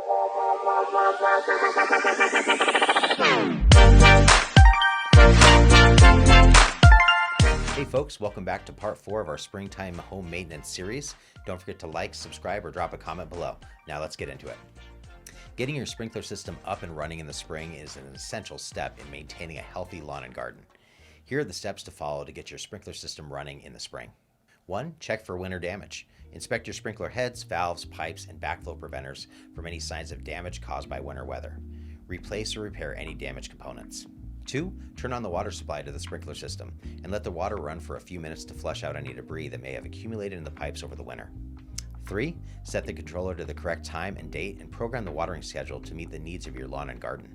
Hey folks, welcome back to part 4 of our springtime home maintenance series. Don't forget to like, subscribe, or drop a comment below. Now let's get into it. Getting your sprinkler system up and running in the spring is an essential step in maintaining a healthy lawn and garden. Here are the steps to follow to get your sprinkler system running in the spring. 1. Check for winter damage. Inspect your sprinkler heads, valves, pipes, and backflow preventers for any signs of damage caused by winter weather. Replace or repair any damaged components. 2. Turn on the water supply to the sprinkler system and let the water run for a few minutes to flush out any debris that may have accumulated in the pipes over the winter. 3. Set the controller to the correct time and date and program the watering schedule to meet the needs of your lawn and garden.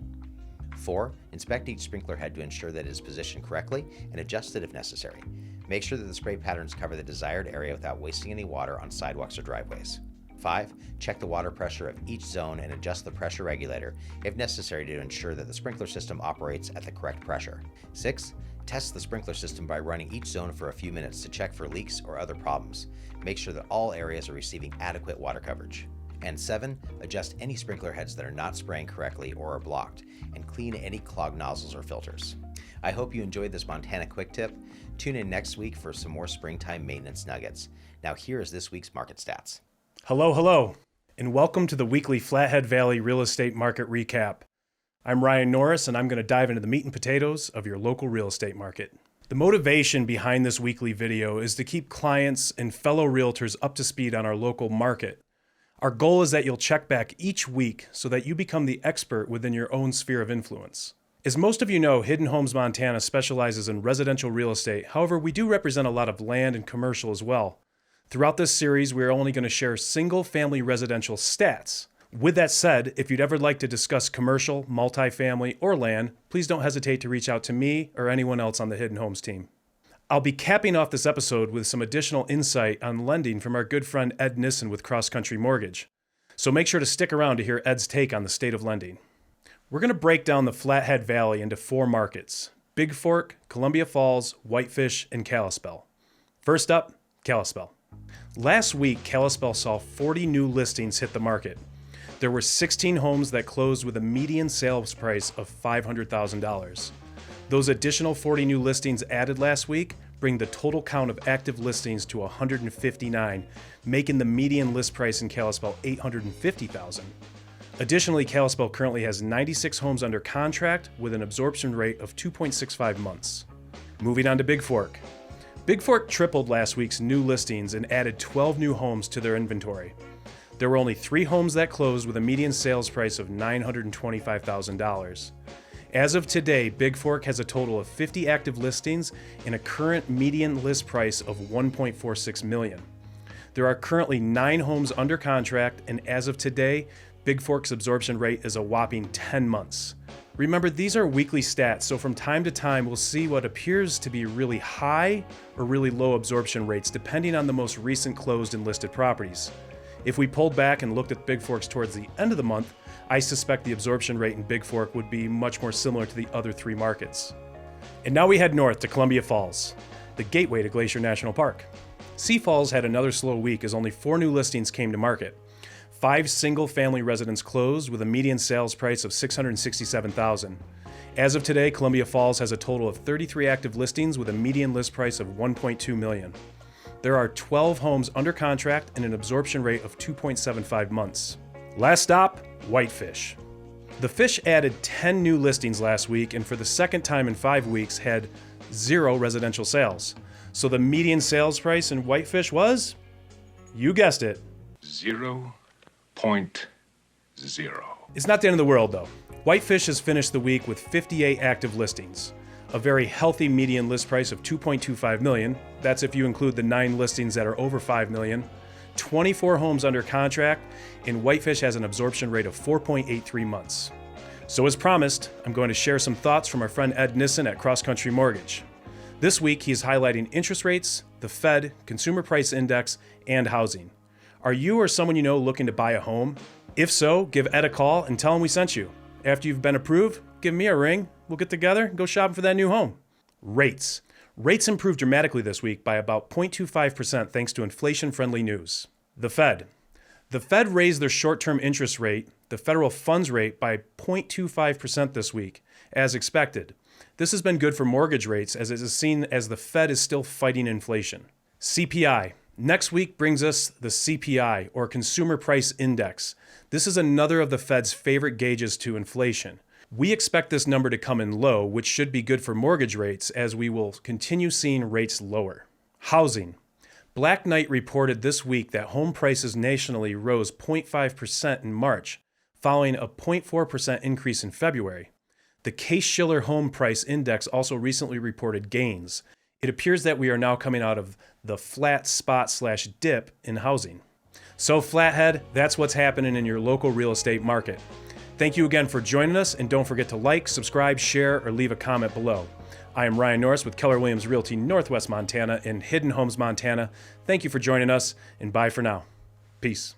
4. Inspect each sprinkler head to ensure that it is positioned correctly and adjust it if necessary. Make sure that the spray patterns cover the desired area without wasting any water on sidewalks or driveways. 5. Check the water pressure of each zone and adjust the pressure regulator if necessary to ensure that the sprinkler system operates at the correct pressure. 6. Test the sprinkler system by running each zone for a few minutes to check for leaks or other problems. Make sure that all areas are receiving adequate water coverage. And 7. Adjust any sprinkler heads that are not spraying correctly or are blocked, and clean any clogged nozzles or filters. I hope you enjoyed this Montana quick tip. Tune in next week for some more springtime maintenance nuggets. Now here is this week's market stats. Hello, and welcome to the weekly Flathead Valley Real Estate Market Recap. I'm Ryan Norris, and I'm going to dive into the meat and potatoes of your local real estate market. The motivation behind this weekly video is to keep clients and fellow realtors up to speed on our local market. Our goal is that you'll check back each week so that you become the expert within your own sphere of influence. As most of you know, Hidden Homes Montana specializes in residential real estate. However, we do represent a lot of land and commercial as well. Throughout this series, we are only going to share single-family residential stats. With that said, if you'd ever like to discuss commercial, multifamily, or land, please don't hesitate to reach out to me or anyone else on the Hidden Homes team. I'll be capping off this episode with some additional insight on lending from our good friend Ed Nissen with Cross Country Mortgage. So make sure to stick around to hear Ed's take on the state of lending. We're going to break down the Flathead Valley into 4 markets: Bigfork, Columbia Falls, Whitefish, and Kalispell. First up, Kalispell. Last week, Kalispell saw 40 new listings hit the market. There were 16 homes that closed with a median sales price of $500,000. Those additional 40 new listings added last week bring the total count of active listings to 159, making the median list price in Kalispell $850,000. Additionally, Kalispell currently has 96 homes under contract with an absorption rate of 2.65 months. Moving on to Bigfork. Bigfork tripled last week's new listings and added 12 new homes to their inventory. There were only 3 homes that closed with a median sales price of $925,000. As of today, Bigfork has a total of 50 active listings and a current median list price of $1.46 million. There are currently 9 homes under contract, and as of today, Bigfork's absorption rate is a whopping 10 months. Remember, these are weekly stats, so from time to time we'll see what appears to be really high or really low absorption rates depending on the most recent closed and listed properties. If we pulled back and looked at Bigfork's towards the end of the month, I suspect the absorption rate in Bigfork would be much more similar to the other 3 markets. And now we head north to Columbia Falls, the gateway to Glacier National Park. Sea Falls had another slow week as only 4 new listings came to market. 5 single-family residents closed with a median sales price of $667,000. As of today, Columbia Falls has a total of 33 active listings with a median list price of $1.2 million. There are 12 homes under contract and an absorption rate of 2.75 months. Last stop, Whitefish. The Fish added 10 new listings last week and for the second time in 5 weeks had 0 residential sales. So the median sales price in Whitefish was, you guessed it, 0.0. It's not the end of the world though. Whitefish has finished the week with 58 active listings. A very healthy median list price of $2.25 million. That's if you include the 9 listings that are over $5 million. 24 homes under contract, and Whitefish has an absorption rate of 4.83 months. So as promised, I'm going to share some thoughts from our friend Ed Nissen at Cross Country Mortgage. This week, he is highlighting interest rates, the Fed, Consumer Price Index, and housing. Are you or someone you know looking to buy a home? If so, give Ed a call and tell him we sent you. After you've been approved, give me a ring. We'll get together and go shopping for that new home. Rates. Rates improved dramatically this week by about 0.25% thanks to inflation-friendly news. The Fed. The Fed raised their short-term interest rate, the federal funds rate, by 0.25% this week, as expected. This has been good for mortgage rates as it is seen as the Fed is still fighting inflation. CPI. Next week brings us the CPI, or Consumer Price Index. This is another of the Fed's favorite gauges to inflation. We expect this number to come in low, which should be good for mortgage rates as we will continue seeing rates lower. Housing. Black Knight reported this week that home prices nationally rose 0.5% in March, following a 0.4% increase in February. The Case-Shiller Home Price Index also recently reported gains. It appears that we are now coming out of the flat spot/dip in housing. So Flathead, that's what's happening in your local real estate market. Thank you again for joining us, and don't forget to like, subscribe, share, or leave a comment below. I am Ryan Norris with Keller Williams Realty Northwest Montana in Hidden Homes, Montana. Thank you for joining us, and bye for now. Peace.